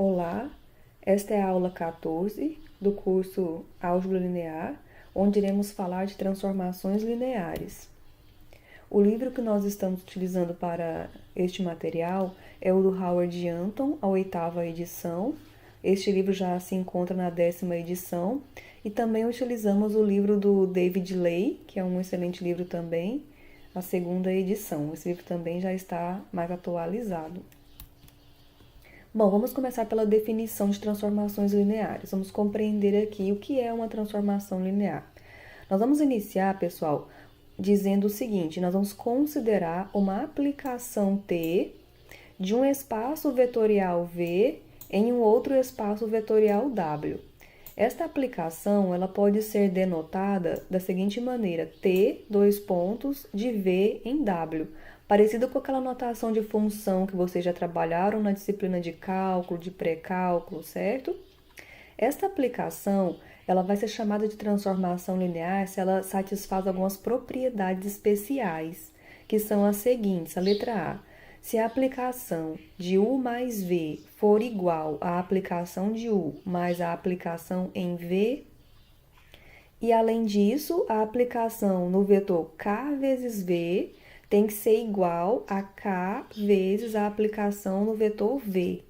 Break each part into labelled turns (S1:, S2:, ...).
S1: Olá, esta é a aula 14 do curso Álgebra Linear, onde iremos falar de transformações lineares. O livro que nós estamos utilizando para este material é o do Howard Anton, a 8ª edição. Este livro já se encontra na 10ª edição. E também utilizamos o livro do David Ley, que é um excelente livro também, a 2ª edição. Esse livro também já está mais atualizado. Bom, vamos começar pela definição de transformações lineares. Vamos compreender aqui o que é uma transformação linear. Nós vamos iniciar, pessoal, dizendo o seguinte: nós vamos considerar uma aplicação T de um espaço vetorial V em um outro espaço vetorial W. Esta aplicação ela pode ser denotada da seguinte maneira: T, de V em W. Parecido com aquela notação de função que vocês já trabalharam na disciplina de cálculo, de pré-cálculo, certo? Esta aplicação, ela vai ser chamada de transformação linear se ela satisfaz algumas propriedades especiais, que são as seguintes. A letra A: se a aplicação de U mais V for igual à aplicação de U mais a aplicação em V, e além disso, a aplicação no vetor K vezes V tem que ser igual a K vezes a aplicação no vetor V.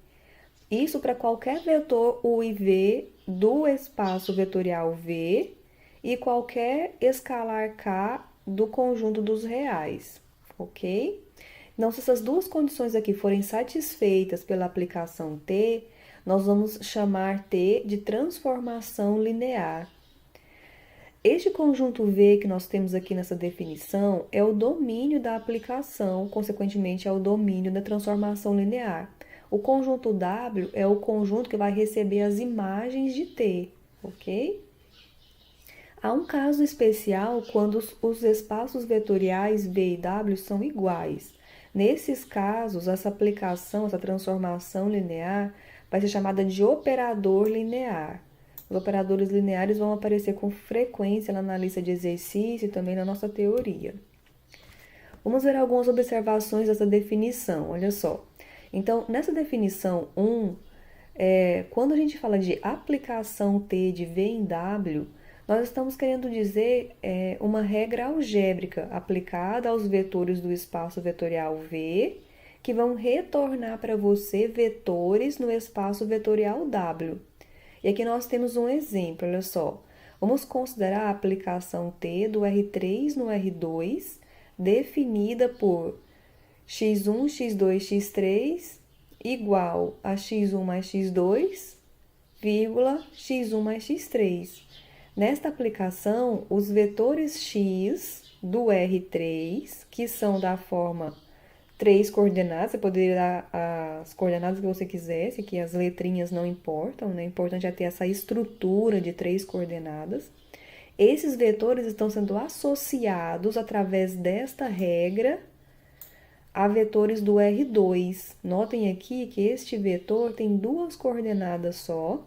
S1: Isso para qualquer vetor U e V do espaço vetorial V e qualquer escalar K do conjunto dos reais, ok? Então, se essas duas condições aqui forem satisfeitas pela aplicação T, nós vamos chamar T de transformação linear. Este conjunto V que nós temos aqui nessa definição é o domínio da aplicação, consequentemente é o domínio da transformação linear. O conjunto W é o conjunto que vai receber as imagens de T, ok? Há um caso especial quando os espaços vetoriais V e W são iguais. Nesses casos, essa aplicação, essa transformação linear, vai ser chamada de operador linear. Os operadores lineares vão aparecer com frequência na lista de exercício e também na nossa teoria. Vamos ver algumas observações dessa definição, olha só. Então, nessa definição 1, quando a gente fala de aplicação T de V em W, nós estamos querendo dizer uma regra algébrica aplicada aos vetores do espaço vetorial V, que vão retornar para você vetores no espaço vetorial W. E aqui nós temos um exemplo, olha só. Vamos considerar a aplicação T do R3 no R2, definida por x1, x2, x3 igual a x1 mais x2, vírgula, x1 mais x3. Nesta aplicação, os vetores x do R3, que são da forma 3 coordenadas, você poderia dar as coordenadas que você quisesse, que as letrinhas não importam, né? O importante é ter essa estrutura de 3 coordenadas. Esses vetores estão sendo associados através desta regra a vetores do R2. Notem aqui que este vetor tem 2 coordenadas só,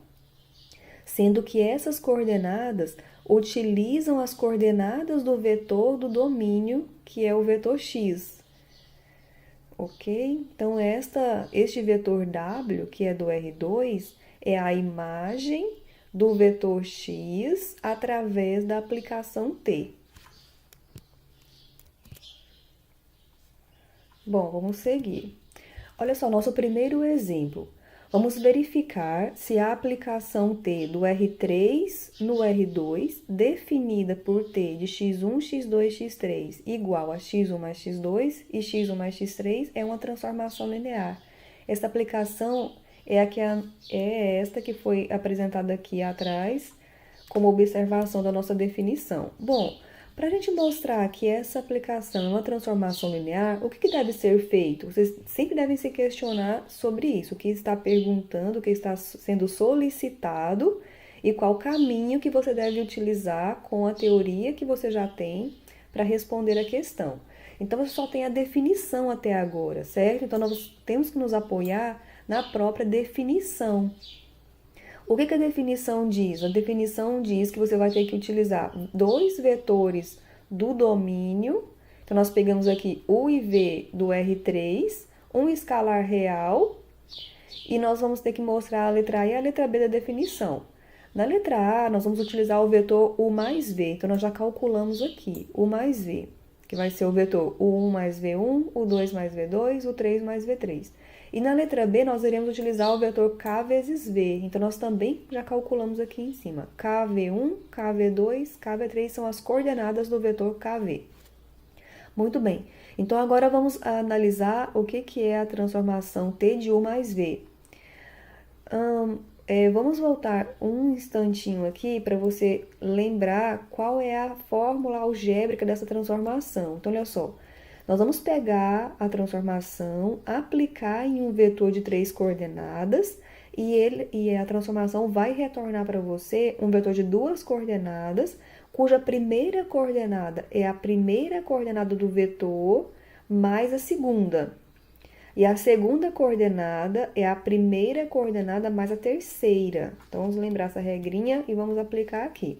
S1: sendo que essas coordenadas utilizam as coordenadas do vetor do domínio, que é o vetor x. Ok? Então, este vetor W, que é do R2, é a imagem do vetor x através da aplicação T. Bom, vamos seguir. Olha só, nosso primeiro exemplo. Vamos verificar se a aplicação T do R3 no R2, definida por T de x1, x2, x3, igual a x1 mais x2 e x1 mais x3, é uma transformação linear. Essa aplicação é esta que foi apresentada aqui atrás como observação da nossa definição. Bom, para a gente mostrar que essa aplicação é uma transformação linear, o que deve ser feito? Vocês sempre devem se questionar sobre isso, o que está perguntando, o que está sendo solicitado e qual caminho que você deve utilizar com a teoria que você já tem para responder a questão. Então, você só tem a definição até agora, certo? Então, nós temos que nos apoiar na própria definição. O que a definição diz? A definição diz que você vai ter que utilizar 2 vetores do domínio. Então, nós pegamos aqui U e V do R3, um escalar real e nós vamos ter que mostrar a letra A e a letra B da definição. Na letra A, nós vamos utilizar o vetor U mais V, então nós já calculamos aqui, U mais V, que vai ser o vetor U1 mais V1, U2 mais V2, U3 mais V3. E na letra B, nós iremos utilizar o vetor K vezes V, então nós também já calculamos aqui em cima. KV1, KV2, KV3 são as coordenadas do vetor KV. Muito bem, então agora vamos analisar o que é a transformação T de U mais V. Vamos voltar um instantinho aqui para você lembrar qual é a fórmula algébrica dessa transformação. Então, olha só, nós vamos pegar a transformação, aplicar em um vetor de 3 coordenadas e a transformação vai retornar para você um vetor de 2 coordenadas, cuja primeira coordenada é a primeira coordenada do vetor mais a segunda. E a segunda coordenada é a primeira coordenada mais a terceira. Então, vamos lembrar essa regrinha e vamos aplicar aqui.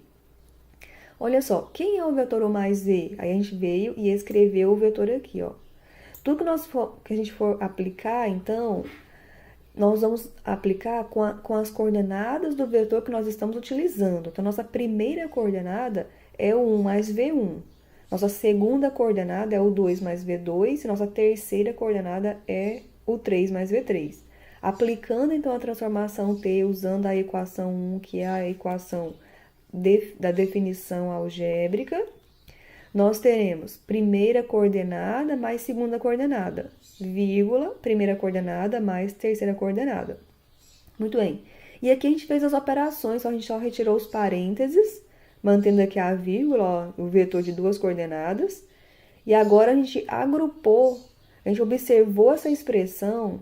S1: Olha só, quem é o vetor U mais V? Aí a gente veio e escreveu o vetor aqui, ó. Tudo que a gente for aplicar, então, nós vamos aplicar com as coordenadas do vetor que nós estamos utilizando. Então, nossa primeira coordenada é o 1 mais V1. Nossa segunda coordenada é o 2 mais V2 e nossa terceira coordenada é o 3 mais V3. Aplicando, então, a transformação T usando a equação 1, que é a equação da definição algébrica, nós teremos primeira coordenada mais segunda coordenada, vírgula, primeira coordenada mais terceira coordenada. Muito bem. E aqui a gente fez as operações, a gente só retirou os parênteses, mantendo aqui a vírgula, ó, o vetor de 2 coordenadas. E agora a gente agrupou, a gente observou essa expressão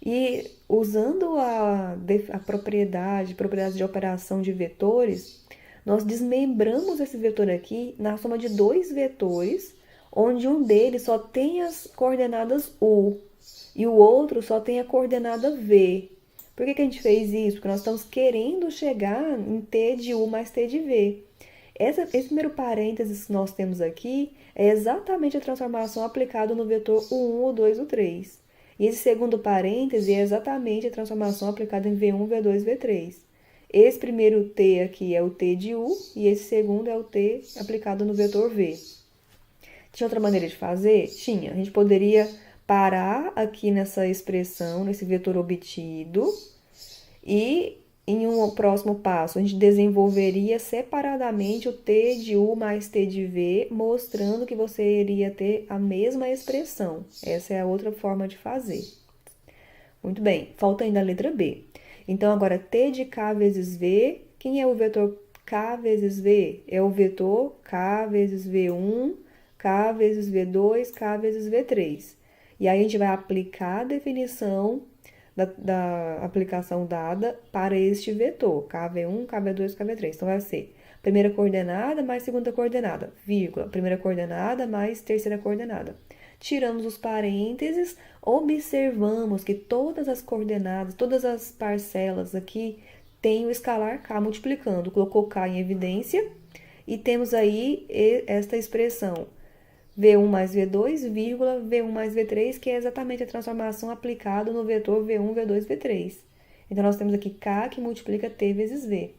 S1: e usando a propriedade de operação de vetores, nós desmembramos esse vetor aqui na soma de 2 vetores, onde um deles só tem as coordenadas U e o outro só tem a coordenada V. Por que a gente fez isso? Porque nós estamos querendo chegar em T de U mais T de V. Esse primeiro parênteses que nós temos aqui é exatamente a transformação aplicada no vetor U1, U2, U3. E esse segundo parêntese é exatamente a transformação aplicada em V1, V2, V3. Esse primeiro T aqui é o T de U e esse segundo é o T aplicado no vetor V. Tinha outra maneira de fazer? Tinha. A gente poderia parar aqui nessa expressão, nesse vetor obtido, e em um próximo passo a gente desenvolveria separadamente o T de U mais T de V, mostrando que você iria ter a mesma expressão. Essa é a outra forma de fazer. Muito bem, falta ainda a letra B. Então, agora, T de K vezes V, quem é o vetor K vezes V? É o vetor K vezes V1, K vezes V2, K vezes V3. E aí a gente vai aplicar a definição da aplicação dada para este vetor, KV1, KV2, KV3. Então, vai ser primeira coordenada mais segunda coordenada, vírgula, primeira coordenada mais terceira coordenada. Tiramos os parênteses, observamos que todas as coordenadas, todas as parcelas aqui têm o escalar K multiplicando. Colocou K em evidência e temos aí esta expressão V1 mais V2, vírgula, V1 mais V3, que é exatamente a transformação aplicada no vetor V1, V2, V3. Então, nós temos aqui K que multiplica T vezes V.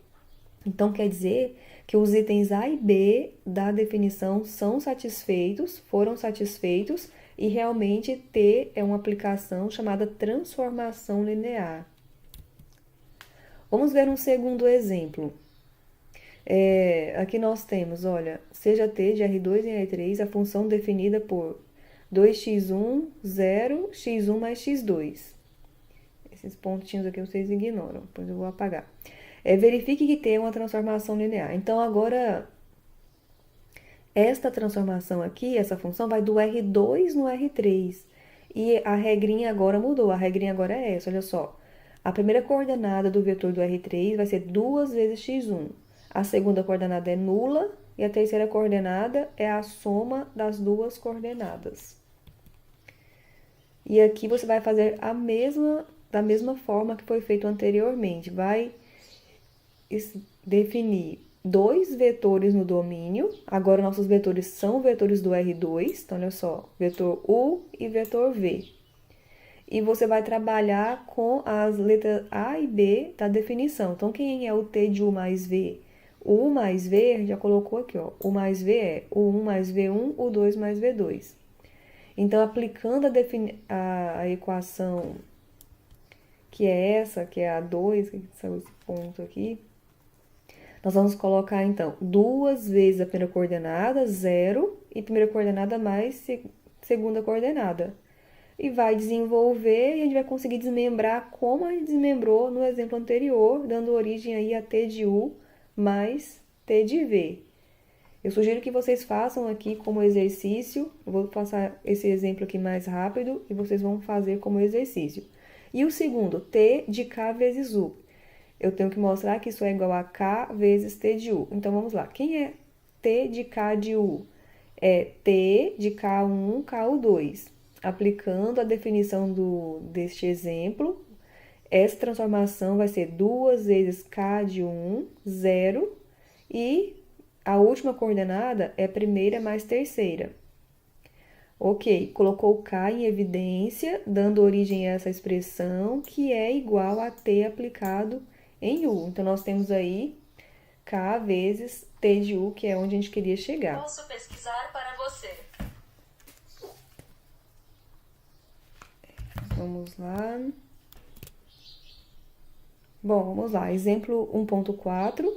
S1: Então, quer dizer que os itens A e B da definição são satisfeitos, foram satisfeitos, e realmente T é uma aplicação chamada transformação linear. Vamos ver um segundo exemplo. Aqui nós temos, olha, seja T de R2 em R3, a função definida por 2x1, 0, x1 mais x2. Esses pontinhos aqui vocês ignoram, depois eu vou apagar. Verifique que T é uma transformação linear. Então, agora, esta transformação aqui, essa função, vai do R2 no R3. E a regrinha agora mudou, a regrinha agora é essa, olha só. A primeira coordenada do vetor do R3 vai ser 2 vezes x1. A segunda coordenada é nula e a terceira coordenada é a soma das duas coordenadas. E aqui você vai fazer da mesma forma que foi feito anteriormente. Vai definir 2 vetores no domínio. Agora, nossos vetores são vetores do R2. Então, olha só, vetor U e vetor V. e você vai trabalhar com as letras A e B da definição. Então, quem é o T de U mais V? O U mais V, já colocou aqui, ó. O mais V é o 1 mais V1, o 2 mais V2. Então, aplicando a equação que é essa, que é a 2, que são esse ponto aqui, nós vamos colocar, então, 2 vezes a primeira coordenada, 0, e primeira coordenada mais segunda coordenada. E vai desenvolver e a gente vai conseguir desmembrar como a gente desmembrou no exemplo anterior, dando origem aí a T de U mais T de V. Eu sugiro que vocês façam aqui como exercício. Eu vou passar esse exemplo aqui mais rápido e vocês vão fazer como exercício. E o segundo, T de K vezes U. Eu tenho que mostrar que isso é igual a K vezes T de U. Então, vamos lá. Quem é T de K de U? É T de K1, Ku2. Aplicando a definição deste exemplo, essa transformação vai ser 2 vezes K de 1, 0, e a última coordenada é primeira mais terceira. Ok, colocou o K em evidência, dando origem a essa expressão, que é igual a T aplicado em U. Então, nós temos aí K vezes T de U, que é onde a gente queria chegar.
S2: Posso pesquisar para você.
S1: Vamos lá. Bom, vamos lá. Exemplo 1.4.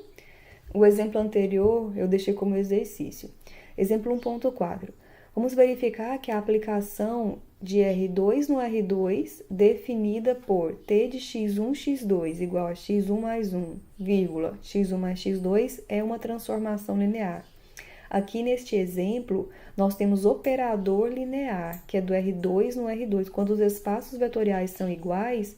S1: O exemplo anterior eu deixei como exercício. Exemplo 1.4. Vamos verificar que a aplicação de R2 no R2, definida por T de x1, x2 igual a x1 mais 1, vírgula, x1 mais x2, é uma transformação linear. Aqui neste exemplo, nós temos operador linear, que é do R2 no R2. Quando os espaços vetoriais são iguais,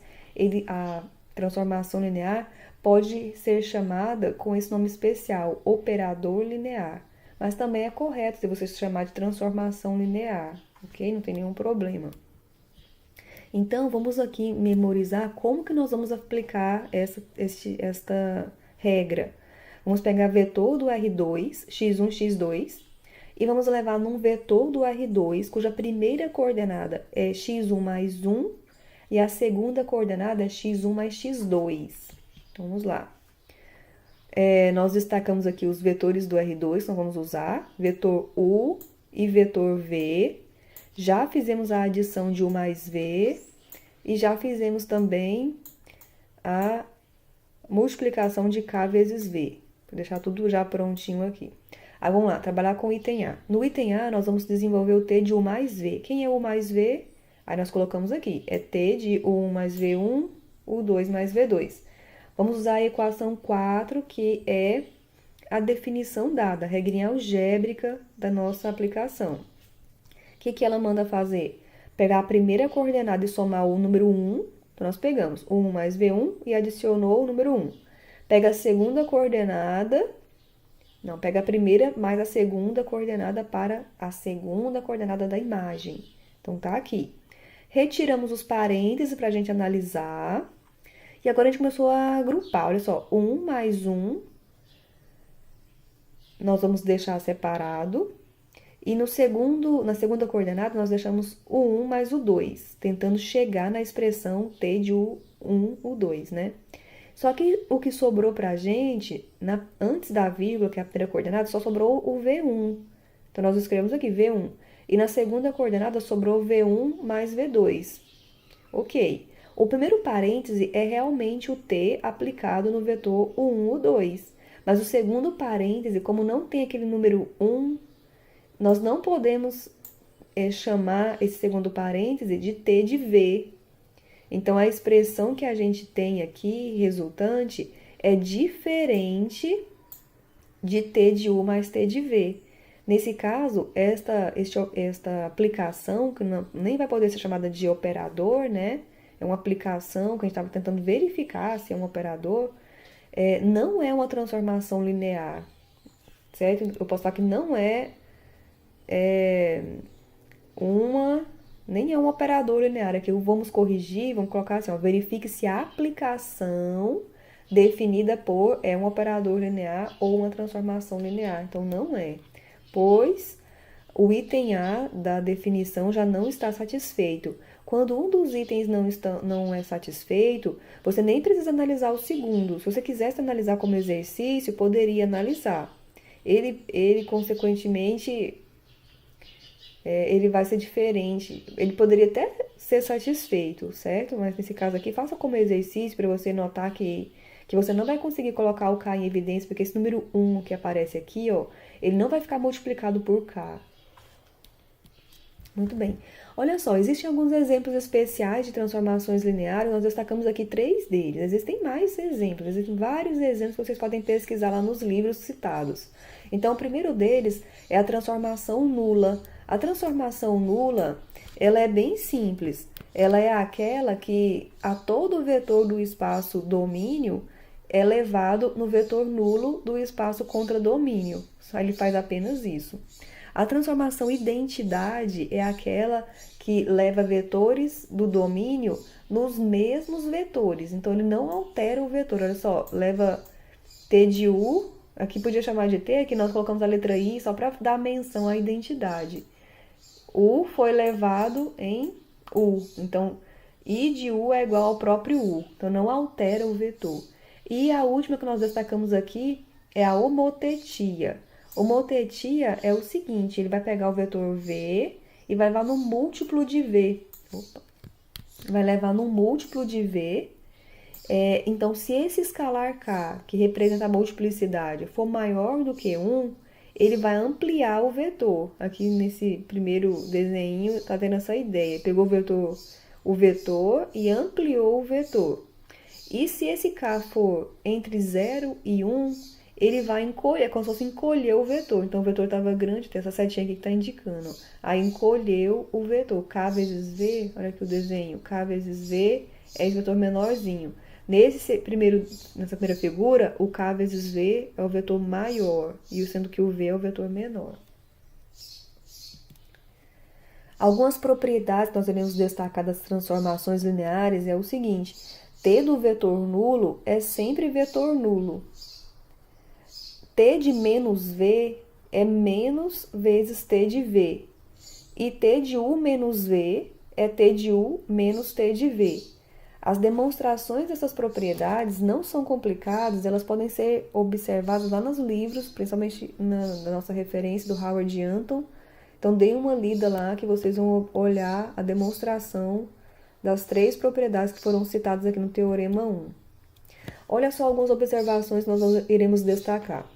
S1: a transformação linear pode ser chamada com esse nome especial, operador linear. Mas também é correto se você chamar de transformação linear, ok? Não tem nenhum problema. Então, vamos aqui memorizar como que nós vamos aplicar esta regra. Vamos pegar vetor do R2, x1, x2, e vamos levar num vetor do R2, cuja primeira coordenada é x1 mais 1, e a segunda coordenada é x1 mais x2. Então, vamos lá. Nós destacamos aqui os vetores do R2, então vamos usar vetor U e vetor V. Já fizemos a adição de U mais V e já fizemos também a multiplicação de K vezes V. Vou deixar tudo já prontinho aqui. Aí vamos lá, trabalhar com o item A. No item A, nós vamos desenvolver o T de U mais V. Quem é U mais V? Aí nós colocamos aqui, é T de U1 mais V1, U2 mais V2. Vamos usar a equação 4, que é a definição dada, a regrinha algébrica da nossa aplicação. O que ela manda fazer? Pegar a primeira coordenada e somar o número 1. Então, nós pegamos o 1 mais V1 e adicionou o número 1. Pega a segunda coordenada, não, pega a primeira mais a segunda coordenada para a segunda coordenada da imagem. Então, tá aqui. Retiramos os parênteses para a gente analisar. E agora a gente começou a agrupar, olha só, 1 mais 1, nós vamos deixar separado. E na segunda coordenada, nós deixamos o 1 mais o 2, tentando chegar na expressão T de U1, U2, né? Só que o que sobrou pra gente, antes da vírgula, que é a primeira coordenada, só sobrou o V1. Então, nós escrevemos aqui V1. E na segunda coordenada, sobrou V1 mais V2. Ok. O primeiro parêntese é realmente o T aplicado no vetor U1, U2. Mas o segundo parêntese, como não tem aquele número 1, nós não podemos chamar esse segundo parêntese de T de V. Então, a expressão que a gente tem aqui, resultante, é diferente de T de U mais T de V. Nesse caso, esta aplicação, que nem vai poder ser chamada de operador, né? É uma aplicação que a gente estava tentando verificar se é um operador, não é uma transformação linear, certo? Eu posso falar que não nem é um operador linear. Aqui vamos corrigir, vamos colocar assim, ó, verifique se a aplicação definida por é um operador linear ou uma transformação linear. Então, não é. Pois o item A da definição já não está satisfeito. Quando um dos itens não é satisfeito, você nem precisa analisar o segundo. Se você quisesse analisar como exercício, poderia analisar. Ele consequentemente, ele vai ser diferente. Ele poderia até ser satisfeito, certo? Mas nesse caso aqui, faça como exercício para você notar que você não vai conseguir colocar o K em evidência, porque esse número 1 que aparece aqui, ó, ele não vai ficar multiplicado por K. Muito bem. Olha só, existem alguns exemplos especiais de transformações lineares, nós destacamos aqui 3 deles. Existem mais exemplos, existem vários exemplos que vocês podem pesquisar lá nos livros citados. Então, o primeiro deles é a transformação nula. A transformação nula, ela é bem simples. Ela é aquela que a todo vetor do espaço domínio é levado no vetor nulo do espaço contradomínio. Só ele faz apenas isso. A transformação identidade é aquela que leva vetores do domínio nos mesmos vetores. Então, ele não altera o vetor. Olha só, leva T de U, aqui podia chamar de T, aqui nós colocamos a letra I só para dar menção à identidade. U foi levado em U. Então, I de U é igual ao próprio U. Então, não altera o vetor. E a última que nós destacamos aqui é a homotetia. Homotetia é o seguinte, ele vai pegar o vetor V e vai levar no múltiplo de V. Vai levar no múltiplo de V. Então, se esse escalar K, que representa a multiplicidade, for maior do que 1, ele vai ampliar o vetor. Aqui nesse primeiro desenho está tendo essa ideia. Pegou o vetor e ampliou o vetor. E se esse K for entre 0 e 1, ele vai encolher, é como se fosse encolher o vetor. Então, o vetor estava grande, tem essa setinha aqui que está indicando. Aí, encolheu o vetor. K vezes V, olha aqui o desenho. K vezes V é esse vetor menorzinho. Nessa primeira figura, o K vezes V é o vetor maior, sendo que o V é o vetor menor. Algumas propriedades que nós iremos destacar das transformações lineares é o seguinte. T do vetor nulo é sempre vetor nulo. T de menos V é menos vezes T de V. E T de U menos V é T de U menos T de V. As demonstrações dessas propriedades não são complicadas, elas podem ser observadas lá nos livros, principalmente na nossa referência do Howard Anton. Então, deem uma lida lá que vocês vão olhar a demonstração das 3 propriedades que foram citadas aqui no Teorema 1. Olha só algumas observações que nós iremos destacar.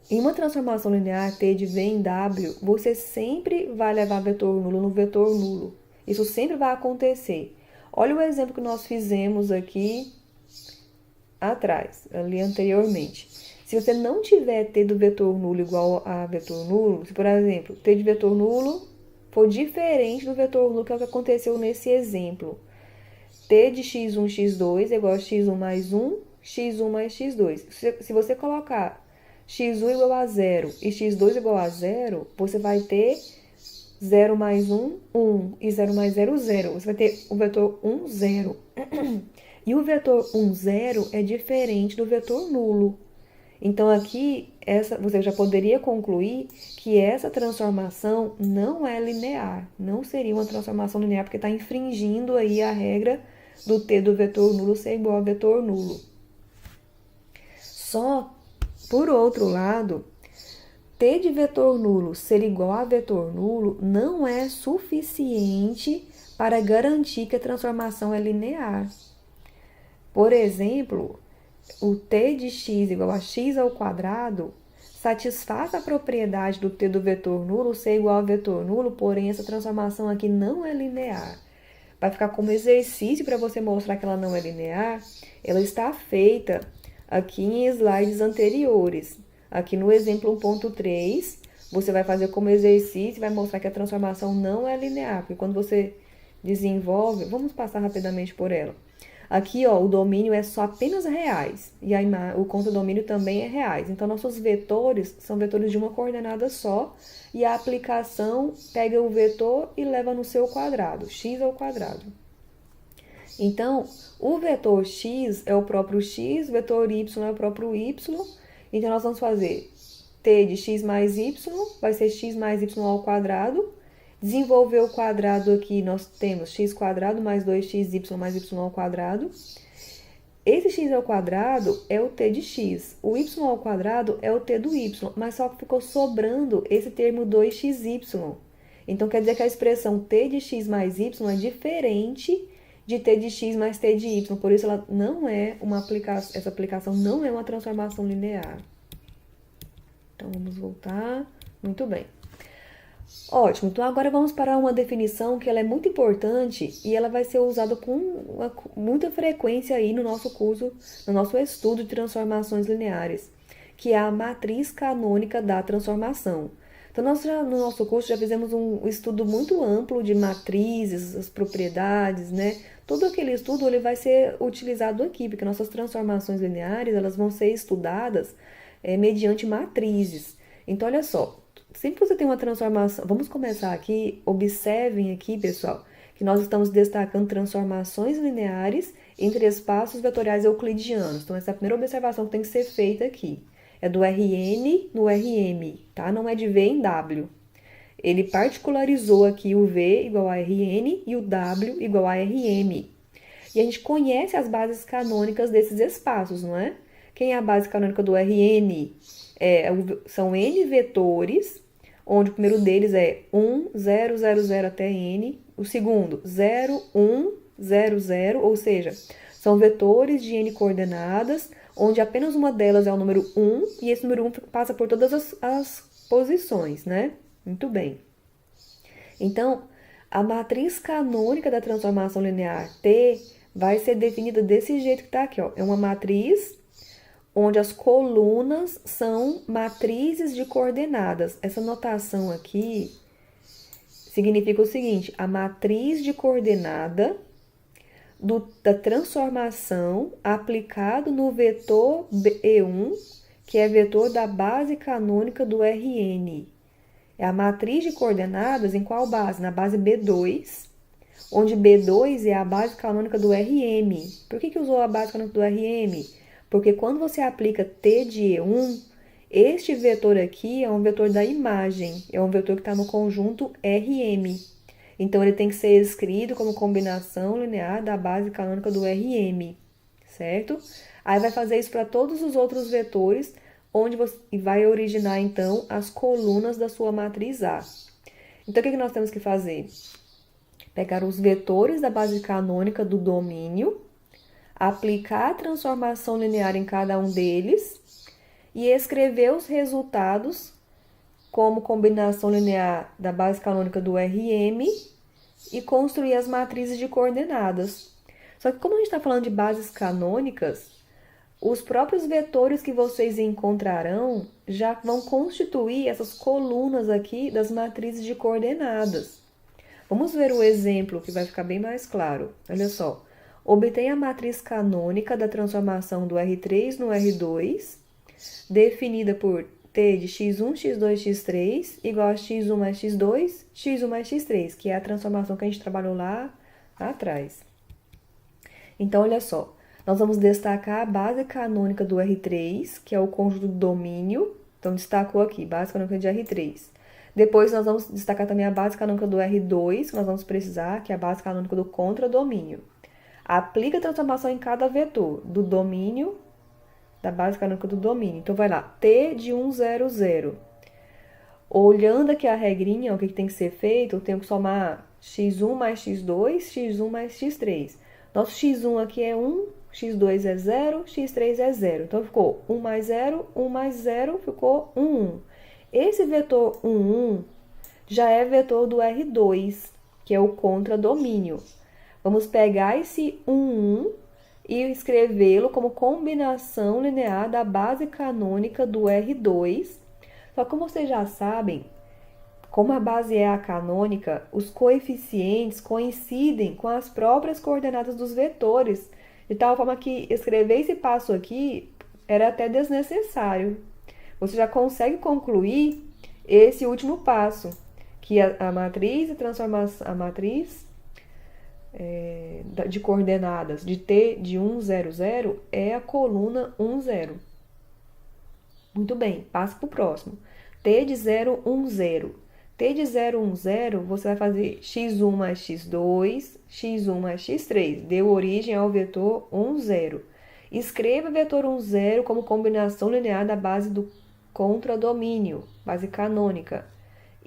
S1: Em uma transformação linear T de V em W, você sempre vai levar vetor nulo no vetor nulo. Isso sempre vai acontecer. Olha o exemplo que nós fizemos aqui atrás, ali anteriormente. Se você não tiver T do vetor nulo igual a vetor nulo, se por exemplo, T de vetor nulo for diferente do vetor nulo, que é o que aconteceu nesse exemplo. T de x1, x2 é igual a x1 mais 1, x1 mais x2. Se você colocar x1 igual a 0 e x2 igual a 0, você vai ter 0 mais 1, 1, e 0 mais 0, 0. Você vai ter o vetor 1, 0. E o vetor 1, 0 é diferente do vetor nulo. Então, aqui, você já poderia concluir que essa transformação não é linear. Não seria uma transformação linear, porque está infringindo aí a regra do T do vetor nulo ser igual a vetor nulo. Só, por outro lado, T de vetor nulo ser igual a vetor nulo não é suficiente para garantir que a transformação é linear. Por exemplo, o T de x igual a x ao quadrado satisfaz a propriedade do T do vetor nulo ser igual a vetor nulo, porém essa transformação aqui não é linear. Vai ficar como exercício para você mostrar que ela não é linear. Ela está feita aqui em slides anteriores. Aqui no exemplo 1.3, você vai fazer como exercício e vai mostrar que a transformação não é linear, porque quando você desenvolve, vamos passar rapidamente por ela. Aqui, ó, o domínio é só apenas reais, e o contradomínio também é reais. Então, nossos vetores são vetores de uma coordenada só, e a aplicação pega o vetor e leva no seu quadrado, x ao quadrado. Então, o vetor x é o próprio x, o vetor y é o próprio y. Então, nós vamos fazer t de x mais y vai ser x mais y ao quadrado. Desenvolver o quadrado aqui, nós temos x quadrado mais 2xy mais y ao quadrado. Esse x ao quadrado é o t de x. O y ao quadrado é o t do y, mas só que ficou sobrando esse termo 2xy. Então, quer dizer que a expressão t de x mais y é diferente de t de x mais t de y. Por isso, ela não é essa aplicação não é uma transformação linear. Então, vamos voltar. Muito bem. Ótimo, então agora vamos para uma definição que ela é muito importante e ela vai ser usada com muita frequência aí no nosso curso, no nosso estudo de transformações lineares, que é a matriz canônica da transformação. Então, nós no nosso curso já fizemos um estudo muito amplo de matrizes, as propriedades, né? Todo aquele estudo ele vai ser utilizado aqui, porque nossas transformações lineares elas vão ser estudadas mediante matrizes. Então, olha só. Sempre que você tem uma transformação, vamos começar aqui, observem aqui, pessoal, que nós estamos destacando transformações lineares entre espaços vetoriais euclidianos. Então, essa é a primeira observação que tem que ser feita aqui. É do Rn no Rm, tá? Não é de V em W. Ele particularizou aqui o V igual a Rn e o W igual a Rm. E a gente conhece as bases canônicas desses espaços, não é? Quem é a base canônica do Rn? São n vetores, onde o primeiro deles é 1, 0, 0, 0 até n. O segundo, 0, 1, 0, 0, ou seja, são vetores de n coordenadas, onde apenas uma delas é o número 1, e esse número 1 passa por todas as posições, né? Muito bem. Então, a matriz canônica da transformação linear T vai ser definida desse jeito que está aqui, ó. É uma matriz onde as colunas são matrizes de coordenadas. Essa notação aqui significa o seguinte: a matriz de coordenada da transformação aplicado no vetor E1, que é vetor da base canônica do Rn. É a matriz de coordenadas em qual base? Na base B2, onde B2 é a base canônica do Rm. Por que usou a base canônica do Rm? Porque quando você aplica T de E1, este vetor aqui é um vetor da imagem, é um vetor que está no conjunto Rm. Então, ele tem que ser escrito como combinação linear da base canônica do Rm, certo? Aí, vai fazer isso para todos os outros vetores, onde você vai originar, então, as colunas da sua matriz A. Então, o que nós temos que fazer? Pegar os vetores da base canônica do domínio, aplicar a transformação linear em cada um deles e escrever os resultados como combinação linear da base canônica do Rm e construir as matrizes de coordenadas. Só que como a gente está falando de bases canônicas, os próprios vetores que vocês encontrarão já vão constituir essas colunas aqui das matrizes de coordenadas. Vamos ver o exemplo que vai ficar bem mais claro. Olha só. Obtém a matriz canônica da transformação do R3 no R2, definida por T de x1, x2, x3, igual a x1 mais x2, x1 mais x3, que é a transformação que a gente trabalhou lá atrás. Então, olha só, nós vamos destacar a base canônica do R3, que é o conjunto do domínio. Então, destacou aqui, base canônica de R3. Depois, nós vamos destacar também a base canônica do R2, que nós vamos precisar, que é a base canônica do contradomínio. Aplica a transformação em cada vetor do domínio, da base canônica do domínio. Então, vai lá, T de 1, 0, 0. Olhando aqui a regrinha, o que tem que ser feito, eu tenho que somar x1 mais x2, x1 mais x3. Nosso x1 aqui é 1, x2 é 0, x3 é 0. Então, ficou 1 mais 0, 1 mais 0, ficou 1, 1. Esse vetor 1, 1 já é vetor do R2, que é o contradomínio. Vamos pegar esse 1, 1 e escrevê-lo como combinação linear da base canônica do R2. Só que, como vocês já sabem, como a base é a canônica, os coeficientes coincidem com as próprias coordenadas dos vetores, de tal forma que escrever esse passo aqui era até desnecessário. Você já consegue concluir esse último passo, que a matriz de coordenadas de T de 1, 0, 0 é a coluna 1, 0. Muito bem, passa para o próximo. T de 0, 1, 0. T de 0, 1, 0, você vai fazer x1 mais x2, x1 mais x3. Deu origem ao vetor 1, 0. Escreva o vetor 1, 0 como combinação linear da base do contradomínio, base canônica.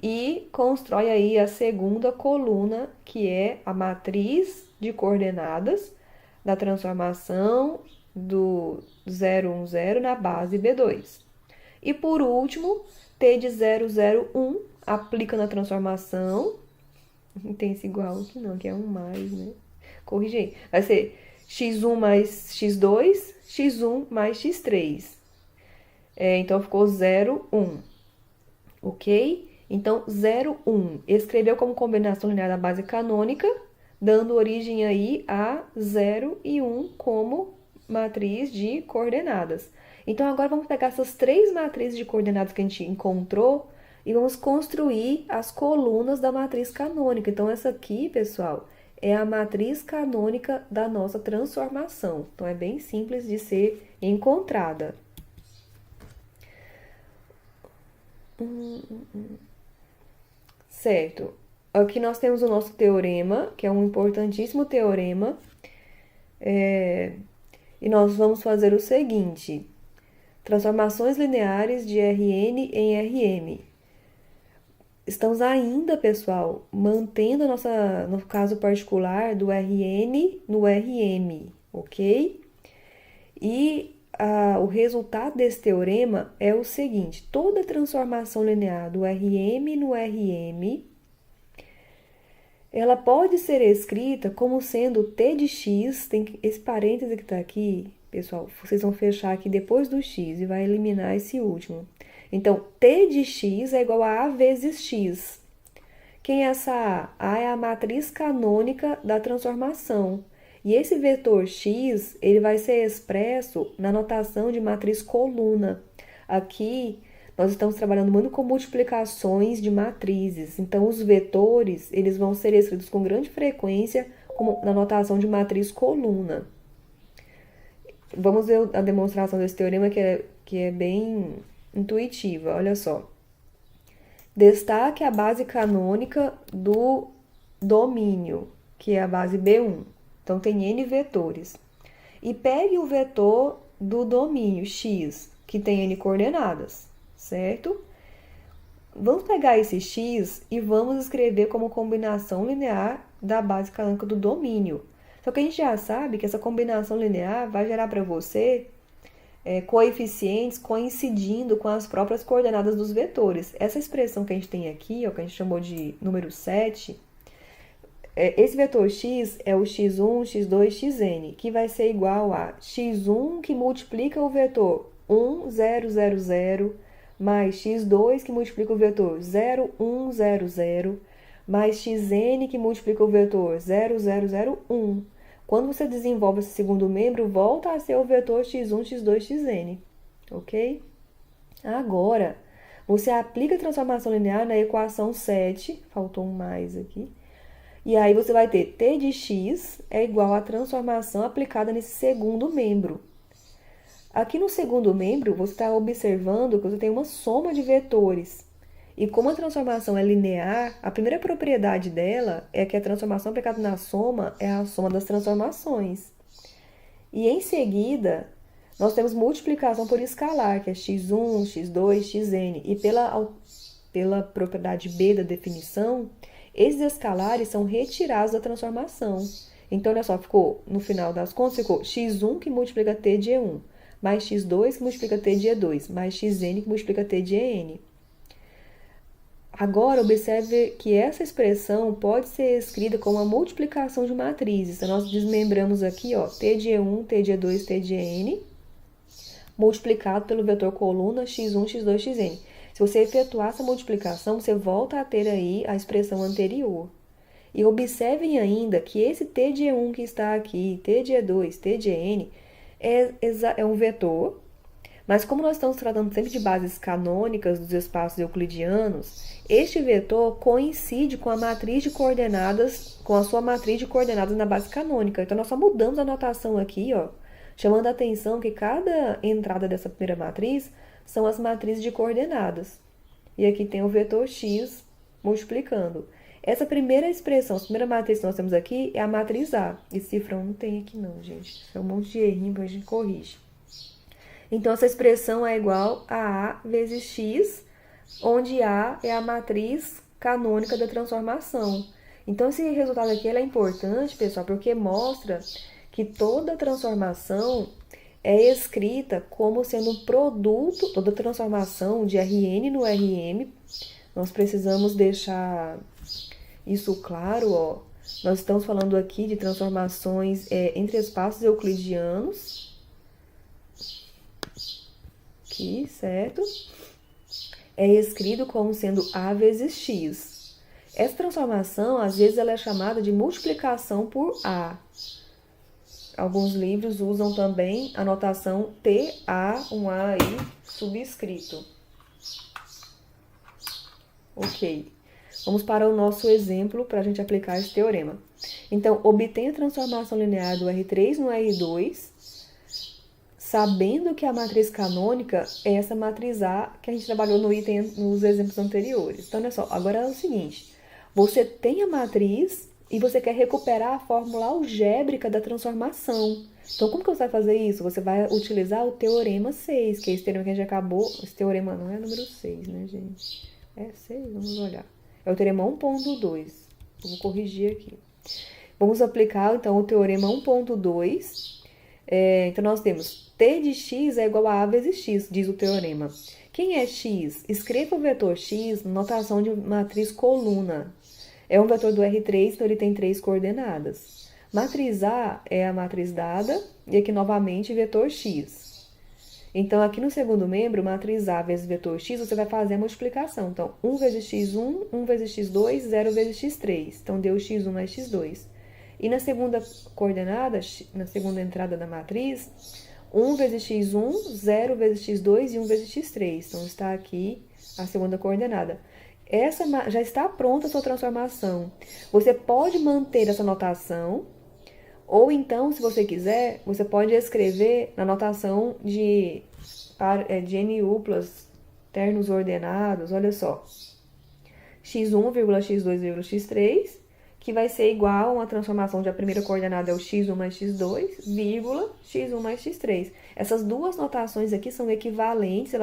S1: E constrói aí a segunda coluna, que é a matriz de coordenadas da transformação do 0, 1, 0 na base B2. E por último, T de 0, 0, 1, aplica na transformação. Não tem esse igual aqui não, que é 1 mais, né? Corrige aí. Vai ser x1 mais x2, x1 mais x3. Então, ficou 0, 1. Ok? Então, 0, 1. Escreveu como combinação linear da base canônica, dando origem aí a 0 e 1 como matriz de coordenadas. Então, agora vamos pegar essas três matrizes de coordenadas que a gente encontrou e vamos construir as colunas da matriz canônica. Então, essa aqui, pessoal, é a matriz canônica da nossa transformação. Então, é bem simples de ser encontrada. Certo. Aqui nós temos o nosso teorema, que é um importantíssimo teorema. E nós vamos fazer o seguinte: transformações lineares de Rn em Rm. Estamos ainda, pessoal, mantendo no caso particular do Rn no Rm, ok? E o resultado desse teorema é o seguinte: toda transformação linear do Rm no Rm, ela pode ser escrita como sendo t de x, tem esse parêntese que está aqui, pessoal, vocês vão fechar aqui depois do x e vai eliminar esse último. Então, t de x é igual a vezes x. Quem é essa A? A é a matriz canônica da transformação. E esse vetor x, ele vai ser expresso na notação de matriz coluna. Aqui, nós estamos trabalhando muito com multiplicações de matrizes. Então, os vetores, eles vão ser escritos com grande frequência na notação de matriz coluna. Vamos ver a demonstração desse teorema que é bem intuitiva. Olha só. Destaque a base canônica do domínio, que é a base B1. Então, tem N vetores. E pegue o vetor do domínio, x, que tem N coordenadas, certo? Vamos pegar esse x e vamos escrever como combinação linear da base canônica do domínio. Só que a gente já sabe que essa combinação linear vai gerar para você coeficientes coincidindo com as próprias coordenadas dos vetores. Essa expressão que a gente tem aqui, ó, que a gente chamou de número 7, esse vetor x é o x1, x2, xn, que vai ser igual a x1 que multiplica o vetor 1, 0, 0, 0, mais x2 que multiplica o vetor 0, 1, 0, 0, mais xn que multiplica o vetor 0, 0, 0, 1. Quando você desenvolve esse segundo membro, volta a ser o vetor x1, x2, xn, ok? Agora, você aplica a transformação linear na equação 7, faltou um mais aqui, e aí você vai ter t de x é igual à transformação aplicada nesse segundo membro. Aqui no segundo membro, você está observando que você tem uma soma de vetores. E como a transformação é linear, a primeira propriedade dela é que a transformação aplicada na soma é a soma das transformações. E em seguida, nós temos multiplicação por escalar, que é x1, x2, xn. E pela propriedade B da definição, esses escalares são retirados da transformação. Então, olha só, ficou, no final das contas, ficou x1 que multiplica t de E1, mais x2 que multiplica t de E2, mais xn que multiplica t de En. Agora, observe que essa expressão pode ser escrita como uma multiplicação de matrizes. Então, nós desmembramos aqui, ó, t de E1, t de E2, t de En, multiplicado pelo vetor coluna x1, x2, xn. Se você efetuar essa multiplicação, você volta a ter aí a expressão anterior. E observem ainda que esse t de E1 que está aqui, t de E2, t de En, é um vetor, mas como nós estamos tratando sempre de bases canônicas dos espaços euclidianos, este vetor coincide com a matriz de coordenadas, com a sua matriz de coordenadas na base canônica. Então, nós só mudamos a notação aqui, ó, chamando a atenção que cada entrada dessa primeira matriz são as matrizes de coordenadas. E aqui tem o vetor x multiplicando. Essa primeira expressão, a primeira matriz que nós temos aqui é a matriz A. Esse cifrão não tem aqui não, gente. É um monte de errinho que a gente corrige. Então, essa expressão é igual a A vezes x, onde A é a matriz canônica da transformação. Então, esse resultado aqui é importante, pessoal, porque mostra que toda transformação é escrita como sendo um produto, toda transformação de Rn no Rm. Nós precisamos deixar isso claro, ó. Nós estamos falando aqui de transformações entre espaços euclidianos. Aqui, certo? É escrito como sendo A vezes x. Essa transformação, às vezes, ela é chamada de multiplicação por A. Alguns livros usam também a notação TA, um A aí subscrito. Ok. Vamos para o nosso exemplo para a gente aplicar esse teorema. Então, obtenha a transformação linear do R3 no R2, sabendo que a matriz canônica é essa matriz A que a gente trabalhou no item, nos exemplos anteriores. Então, olha só, agora é o seguinte. Você tem a matriz e você quer recuperar a fórmula algébrica da transformação. Então, como que você vai fazer isso? Você vai utilizar o teorema 6, que é esse teorema que a gente acabou... Esse teorema não é número 6, né, gente? É 6? Vamos olhar. É o teorema 1.2. Eu vou corrigir aqui. Vamos aplicar, então, o teorema 1.2. Então, nós temos t de x é igual a A vezes x, diz o teorema. Quem é x? Escreva o vetor x na notação de matriz coluna. É um vetor do R3, então ele tem 3 coordenadas. Matriz A é a matriz dada, e aqui novamente vetor x. Então, aqui no segundo membro, matriz A vezes vetor x, você vai fazer a multiplicação. Então, 1 vezes x1, 1 vezes x2, 0 vezes x3. Então, deu x1 mais x2. E na segunda coordenada, na segunda entrada da matriz, 1 vezes x1, 0 vezes x2 e 1 vezes x3. Então, está aqui a segunda coordenada. Essa já está pronta a sua transformação. Você pode manter essa notação, ou então, se você quiser, você pode escrever na notação de NU plus ternos ordenados, olha só. x1, x2, x3, que vai ser igual a uma transformação de a primeira coordenada é o x1 mais x2, vírgula, x1 mais x3. Essas duas notações aqui são equivalentes,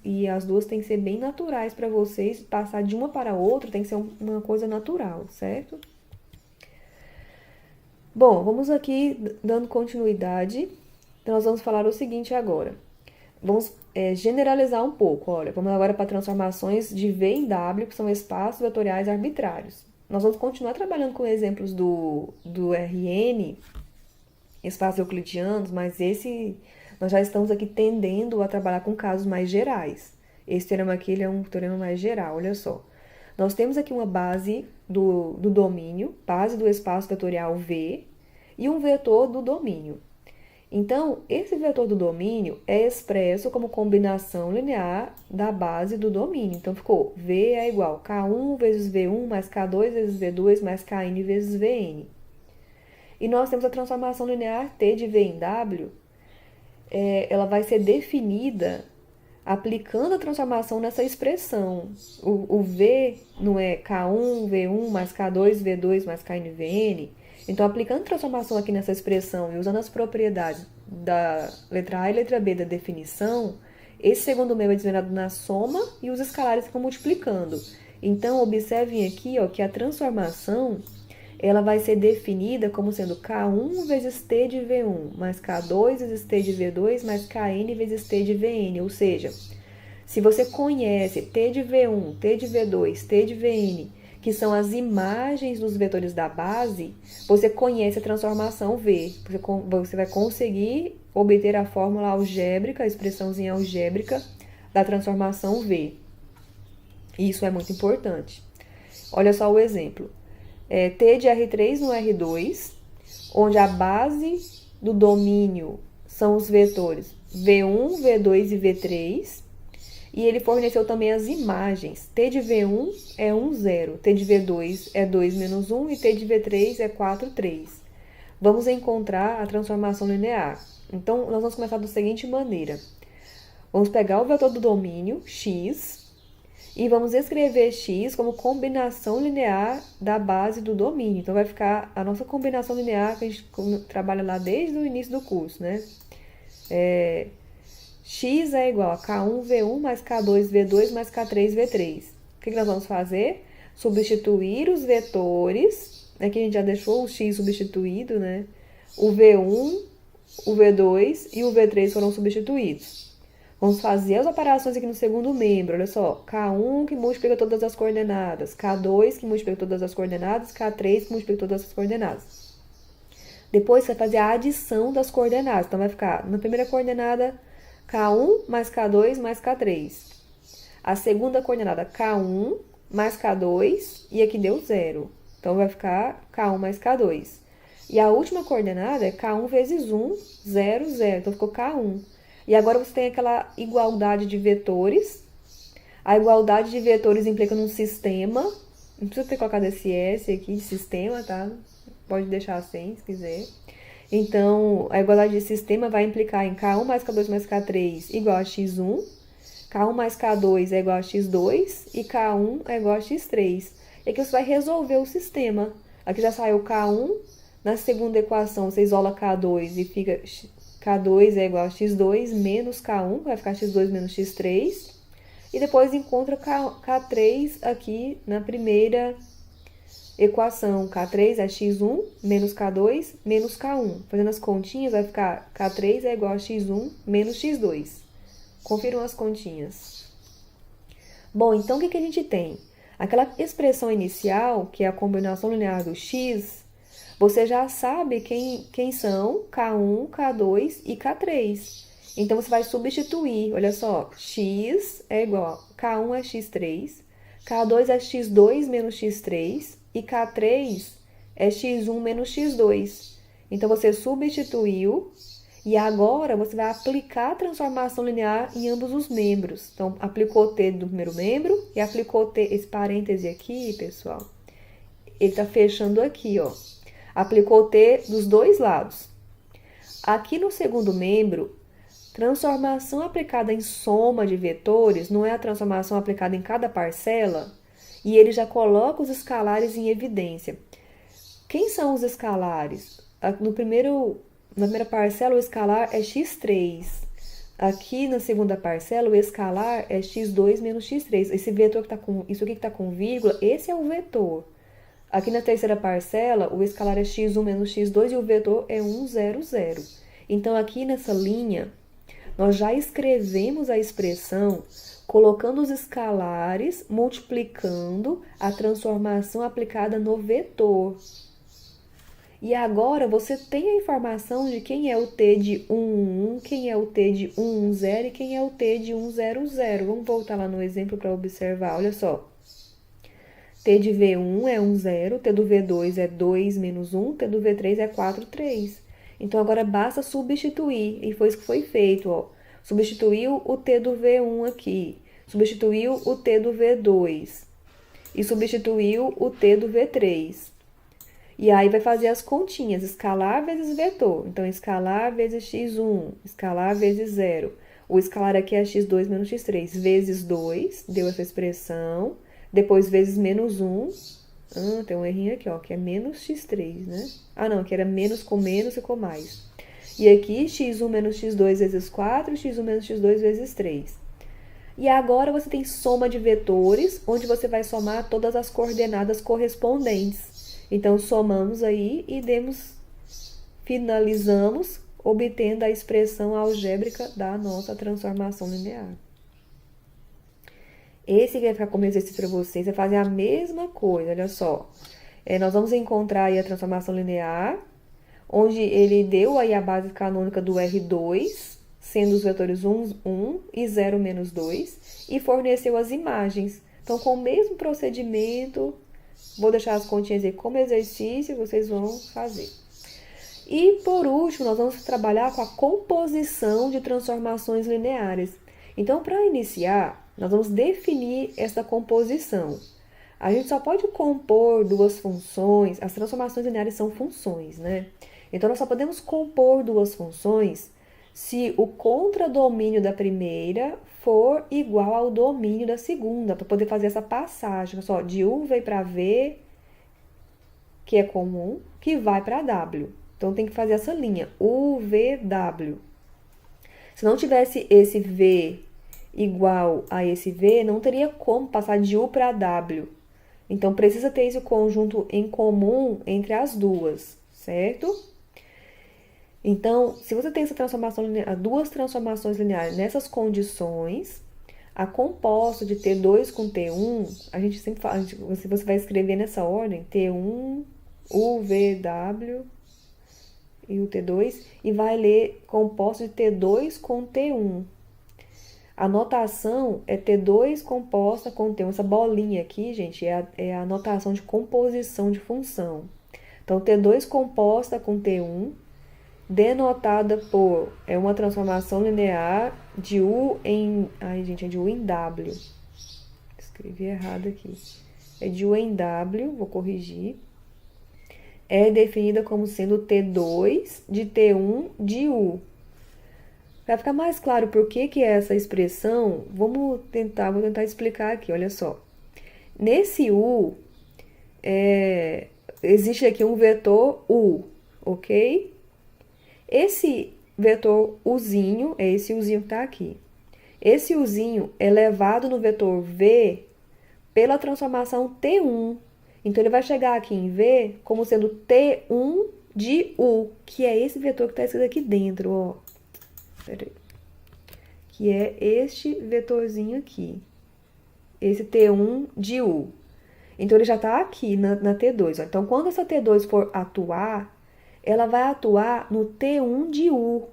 S1: e as duas têm que ser bem naturais para vocês. Passar de uma para a outra tem que ser uma coisa natural, certo? Bom, vamos aqui dando continuidade. Então, nós vamos falar o seguinte agora. Vamos generalizar um pouco. Olha, vamos agora para transformações de V em W, que são espaços vetoriais arbitrários. Nós vamos continuar trabalhando com exemplos do Rn, espaços euclidianos, mas nós já estamos aqui tendendo a trabalhar com casos mais gerais. Esse teorema aqui ele é um teorema mais geral, olha só. Nós temos aqui uma base do domínio, base do espaço vetorial V, e um vetor do domínio. Então, esse vetor do domínio é expresso como combinação linear da base do domínio. Então, ficou V é igual a K1 vezes V1 mais K2 vezes V2 mais Kn vezes Vn. E nós temos a transformação linear T de V em W. Ela vai ser definida aplicando a transformação nessa expressão. O V não é K1, V1 mais K2, V2 mais Kn, Vn. Então, aplicando a transformação aqui nessa expressão e usando as propriedades da letra A e letra B da definição, esse segundo meio é determinado na soma e os escalares ficam multiplicando. Então, observem aqui ó, que a transformação ela vai ser definida como sendo K1 vezes T de V1, mais K2 vezes T de V2, mais Kn vezes T de Vn. Ou seja, se você conhece T de V1, T de V2, T de Vn, que são as imagens dos vetores da base, você conhece a transformação V. Você vai conseguir obter a fórmula algébrica, a expressãozinha algébrica da transformação V. Isso é muito importante. Olha só o exemplo. T de R3 no R2, onde a base do domínio são os vetores V1, V2 e V3, e ele forneceu também as imagens. T de V1 é 1, 0, T de V2 é 2, menos 1, e T de V3 é 4, 3. Vamos encontrar a transformação linear. Então, nós vamos começar da seguinte maneira. Vamos pegar o vetor do domínio, x, e vamos escrever x como combinação linear da base do domínio. Então, vai ficar a nossa combinação linear que a gente trabalha lá desde o início do curso, né? X é igual a K1V1 mais K2V2 mais K3V3. O que nós vamos fazer? Substituir os vetores. Aqui a gente já deixou o X substituído, né? O V1, o V2 e o V3 foram substituídos. Vamos fazer as operações aqui no segundo membro. Olha só, K1 que multiplica todas as coordenadas, K2 que multiplica todas as coordenadas, K3 que multiplica todas as coordenadas. Depois você vai fazer a adição das coordenadas. Então, vai ficar na primeira coordenada K1 mais K2 mais K3. A segunda coordenada K1 mais K2 e aqui deu 0. Então, vai ficar K1 mais K2. E a última coordenada é K1 vezes 1, 0, 0. Então, ficou K1. E agora você tem aquela igualdade de vetores. A igualdade de vetores implica num sistema. Não precisa ter colocado esse S aqui de sistema, tá? Pode deixar sem, se quiser. Então, a igualdade de sistema vai implicar em K1 mais K2 mais K3 igual a X1, K1 mais K2 é igual a X2 e K1 é igual a X3. E aqui você vai resolver o sistema. Aqui já saiu K1, na segunda equação você isola K2 e fica K2 é igual a X2 menos K1, vai ficar X2 menos X3. E depois encontra K3 aqui na primeira equação. K3 é X1 menos K2 menos K1. Fazendo as continhas, vai ficar K3 é igual a X1 menos X2. Confiram as continhas. Bom, então o que a gente tem? Aquela expressão inicial, que é a combinação linear do x, você já sabe quem são K1, K2 e K3. Então, você vai substituir. Olha só, x é igual a K1 é x3, K2 é x2 menos x3 e K3 é x1 menos x2. Então, você substituiu e agora você vai aplicar a transformação linear em ambos os membros. Então, aplicou T do primeiro membro e aplicou T, esse parêntese aqui, pessoal, ele está fechando aqui, ó. Aplicou T dos dois lados. Aqui no segundo membro, transformação aplicada em soma de vetores não é a transformação aplicada em cada parcela, e ele já coloca os escalares em evidência. Quem são os escalares? Na primeira parcela, o escalar é x3. Aqui na segunda parcela, o escalar é x2 menos x3. Esse vetor que tá com isso aqui que está com vírgula, esse é o vetor. Aqui na terceira parcela, o escalar é x1 menos x2 e o vetor é 1, 0, 0. Então, aqui nessa linha, nós já escrevemos a expressão colocando os escalares, multiplicando a transformação aplicada no vetor. E agora você tem a informação de quem é o T de 1, 1, quem é o T de 1, 0 e quem é o T de 1, 0, 0. Vamos voltar lá no exemplo para observar. Olha só. T de V1 é 1, 0, T do V2 é 2 menos 1, T do V3 é 4, 3. Então, agora basta substituir, e foi isso que foi feito, ó. Substituiu o T do V1 aqui, substituiu o T do V2 e substituiu o T do V3. E aí vai fazer as continhas, escalar vezes vetor. Então, escalar vezes x1, escalar vezes 0. O escalar aqui é x2 menos x3, vezes 2, deu essa expressão. Depois, vezes menos 1. Tem um errinho aqui, ó, que é menos x3, né? Não, que era menos com menos e com mais. E aqui, x1 menos x2 vezes 4, x1 menos x2 vezes 3. E agora você tem soma de vetores, onde você vai somar todas as coordenadas correspondentes. Então, somamos aí e finalizamos obtendo a expressão algébrica da nossa transformação linear. Esse que vai ficar como exercício para vocês é fazer a mesma coisa, olha só. Nós vamos encontrar aí a transformação linear, onde ele deu aí a base canônica do R2, sendo os vetores 1, 1 e 0 menos 2, e forneceu as imagens. Então, com o mesmo procedimento, vou deixar as continhas aí como exercício, vocês vão fazer. E, por último, nós vamos trabalhar com a composição de transformações lineares. Então, para iniciar, nós vamos definir essa composição. A gente só pode compor duas funções, as transformações lineares são funções, né? Então, nós só podemos compor duas funções se o contradomínio da primeira for igual ao domínio da segunda, para poder fazer essa passagem. Olha só, de U veio para V, que é comum, que vai para W. Então tem que fazer essa linha, U, V, W. Se não tivesse esse V igual a esse V, não teria como passar de U para W. Então precisa ter esse conjunto em comum entre as duas, certo? Então, se você tem essa transformação linear, duas transformações lineares nessas condições, a composta de T2 com T1, a gente sempre fala, você vai escrever nessa ordem, T1, U, V, W e o T2, e vai ler composta de T2 com T1. A notação é T2 composta com T1. Essa bolinha aqui, gente, é a notação de composição de função. Então, T2 composta com T1, denotada por uma transformação linear de U em... Ai, gente, é de U em W. Escrevi errado aqui. É de U em W, vou corrigir. É definida como sendo T2 de T1 de U. Para ficar mais claro por que é essa expressão, vou tentar explicar aqui, olha só. Nesse U, existe aqui um vetor U, ok? Esse vetor Uzinho, é esse Uzinho que está aqui. Esse Uzinho é levado no vetor V pela transformação T1. Então, ele vai chegar aqui em V como sendo T1 de U, que é esse vetor que está escrito aqui dentro, ó. Peraí. Que é este vetorzinho aqui. Esse T1 de U. Então, ele já está aqui na T2. Ó. Então, quando essa T2 for atuar, ela vai atuar no T1 de U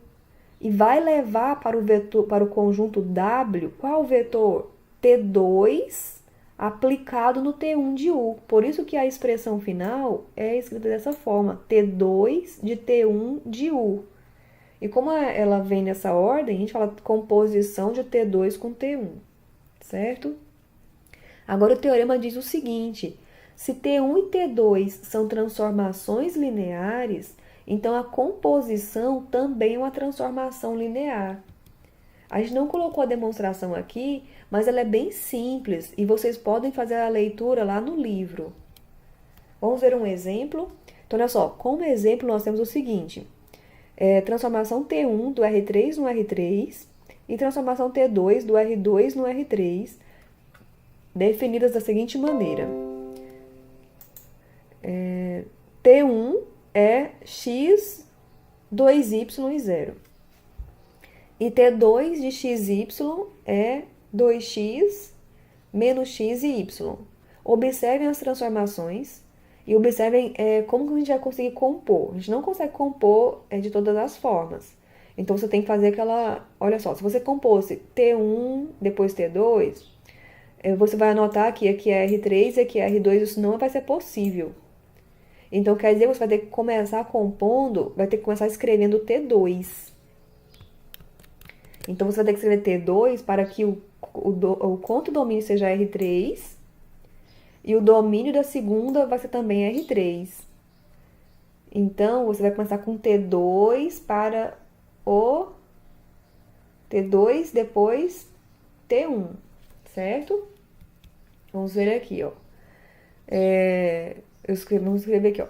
S1: e vai levar para o vetor, para o conjunto W, qual vetor? T2 aplicado no T1 de U. Por isso que a expressão final é escrita dessa forma, T2 de T1 de U. E como ela vem nessa ordem, a gente fala composição de T2 com T1, certo? Agora o teorema diz o seguinte: se T1 e T2 são transformações lineares, então a composição também é uma transformação linear. A gente não colocou a demonstração aqui, mas ela é bem simples e vocês podem fazer a leitura lá no livro. Vamos ver um exemplo? Então, olha só, como exemplo nós temos o seguinte: transformação T1 do R3 no R3 e transformação T2 do R2 no R3, definidas da seguinte maneira. T1 é x 2y e 0. E T2 de xy é 2x menos x e y. Observem as transformações e observem como que a gente vai conseguir compor. A gente não consegue compor de todas as formas. Então, você tem que fazer aquela... Olha só, se você compôsse T1, depois T2, você vai anotar que aqui é R3 e aqui é R2, isso não vai ser possível. Então, quer dizer que você vai ter que começar compondo, vai ter que começar escrevendo T2. Então, você vai ter que escrever T2 para que o contradomínio seja R3 e o domínio da segunda vai ser também R3. Então, você vai começar com T2 para o T2, depois T1, certo? Vamos ver aqui, ó. Vamos escrever aqui, ó.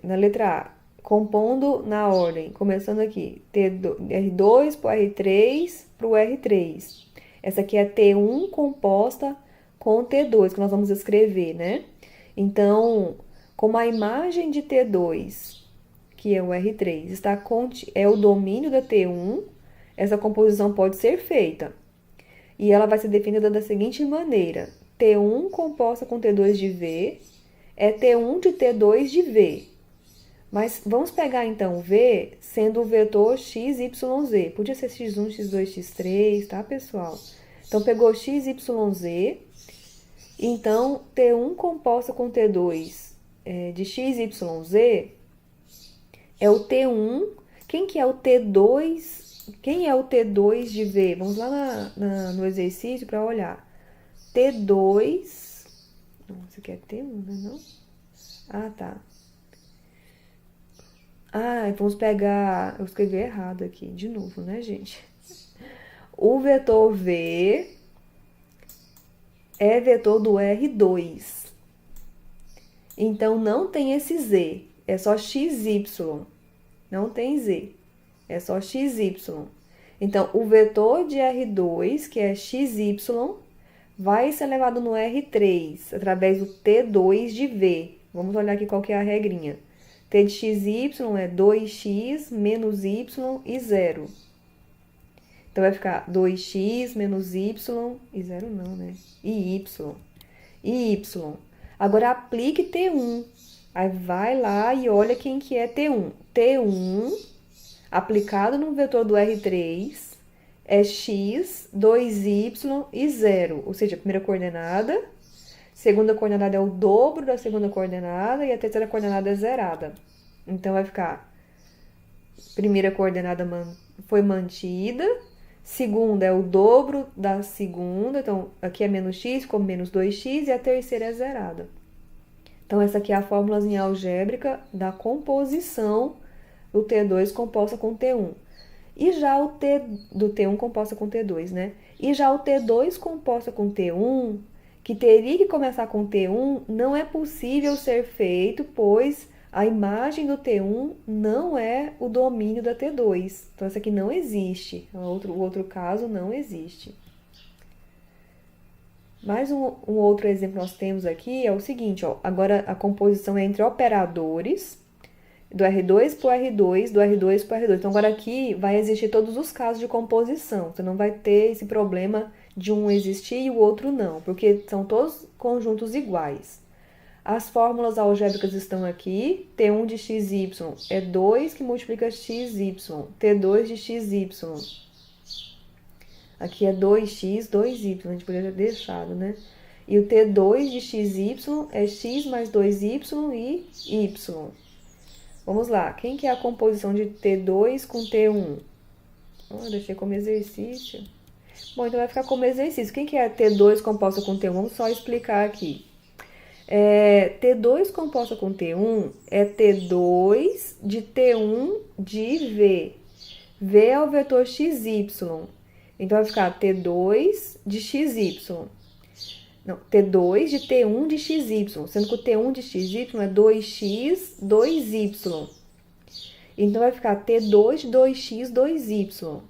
S1: Na letra A, compondo na ordem, começando aqui, R2 para o R3 para o R3. Essa aqui é T1 composta com T2, que nós vamos escrever, né? Então, como a imagem de T2, que é o R3, é o domínio da T1, essa composição pode ser feita. E ela vai ser definida da seguinte maneira: T1 composta com T2 de V é T1 de T2 de V. Mas vamos pegar então V sendo o vetor x, y, z. Podia ser x1, x2, x3, tá, pessoal? Então, pegou x, y, z. Então, T1 composta com T2 de x, y, z é o T1. Quem que é o T2? Quem é o T2 de V? Vamos lá no exercício para olhar. T2... Não, isso aqui é T1, né? Não? Ah, tá. Vamos pegar... Eu escrevi errado aqui, de novo, né, gente? O vetor V é vetor do R2. Então, não tem esse Z. É só XY. Não tem Z. É só XY. Então, o vetor de R2, que é XY, vai ser levado no R3, através do T2 de V. Vamos olhar aqui qual que é a regrinha. T de XY é 2x menos y e 0. Então, vai ficar 2x menos y, e 0 não, né? E y. E y. Agora, aplique T1. Aí, vai lá e olha quem que é T1. T1, aplicado no vetor do R3, é x, 2y e 0. Ou seja, a primeira coordenada, segunda coordenada é o dobro da segunda coordenada e a terceira coordenada é zerada. Então, vai ficar, primeira coordenada foi mantida, segunda é o dobro da segunda, então aqui é menos x, ficou menos 2x, e a terceira é zerada. Então, essa aqui é a fórmulazinha algébrica da composição do T2 composta com T1. E já o T do T1 composta com T2, né? E já o T2 composta com T1, que teria que começar com T1, não é possível ser feito, pois a imagem do T1 não é o domínio da T2. Então, essa aqui não existe. O outro caso não existe. Mais um outro exemplo que nós temos aqui é o seguinte, ó. Agora, a composição é entre operadores, do R2 para o R2, do R2 para o R2. Então, agora aqui vai existir todos os casos de composição. Você não vai ter esse problema de um existir e o outro não, porque são todos conjuntos iguais. As fórmulas algébricas estão aqui. T1 de xy é 2 que multiplica xy. T2 de xy. Aqui é 2x, 2y. A gente poderia ter deixado, né? E o T2 de xy é x mais 2y e y. Vamos lá. Quem que é a composição de T2 com T1? Deixei como exercício. Bom, então vai ficar como exercício. Quem que é T2 composta com T1? Vamos só explicar aqui. T2 composta com T1 é T2 de T1 de V. V é o vetor XY. Então, vai ficar T2 de XY. Não, T2 de T1 de XY. Sendo que o T1 de XY é 2x, 2y. Então, vai ficar T2 de 2x, 2y.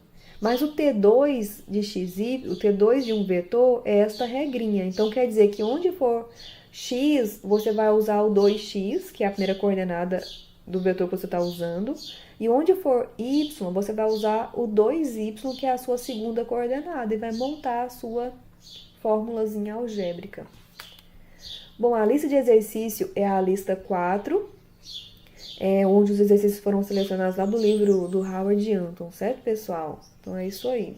S1: Mas o T2 de XY, o T2 de um vetor é esta regrinha. Então, quer dizer que onde for x, você vai usar o 2x, que é a primeira coordenada do vetor que você está usando. E onde for y, você vai usar o 2y, que é a sua segunda coordenada, e vai montar a sua fórmulazinha algébrica. Bom, a lista de exercício é a lista 4, onde os exercícios foram selecionados lá do livro do Howard Anton, certo, pessoal? Então, é isso aí.